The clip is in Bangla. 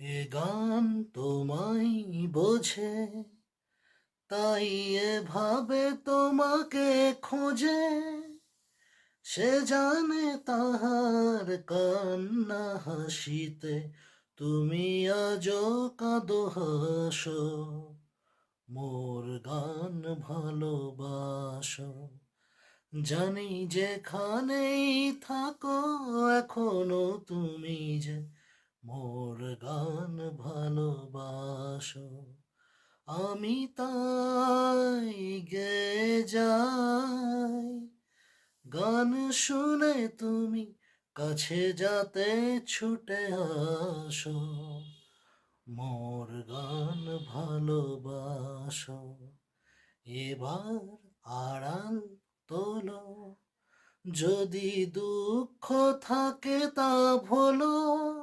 এ গান তোমায় বোঝে, তাই এভাবে তোমাকে খোঁজে। সে জানে তাহার কান্না হাসিতে তুমি আজও কাঁদো হাসো। মোর গান ভালোবাসো, জানি যেখানেই থাকো এখনো তুমি যে মোর গান ভালোবাসো। আমি তাই গেয়ে যাই গান শুনে তুমি কাছে যাতে ছুটে আসো। মোর গান ভালোবাসো, এবার আড়াল তোলো, যদি দুঃখ থাকে তা ভোলো।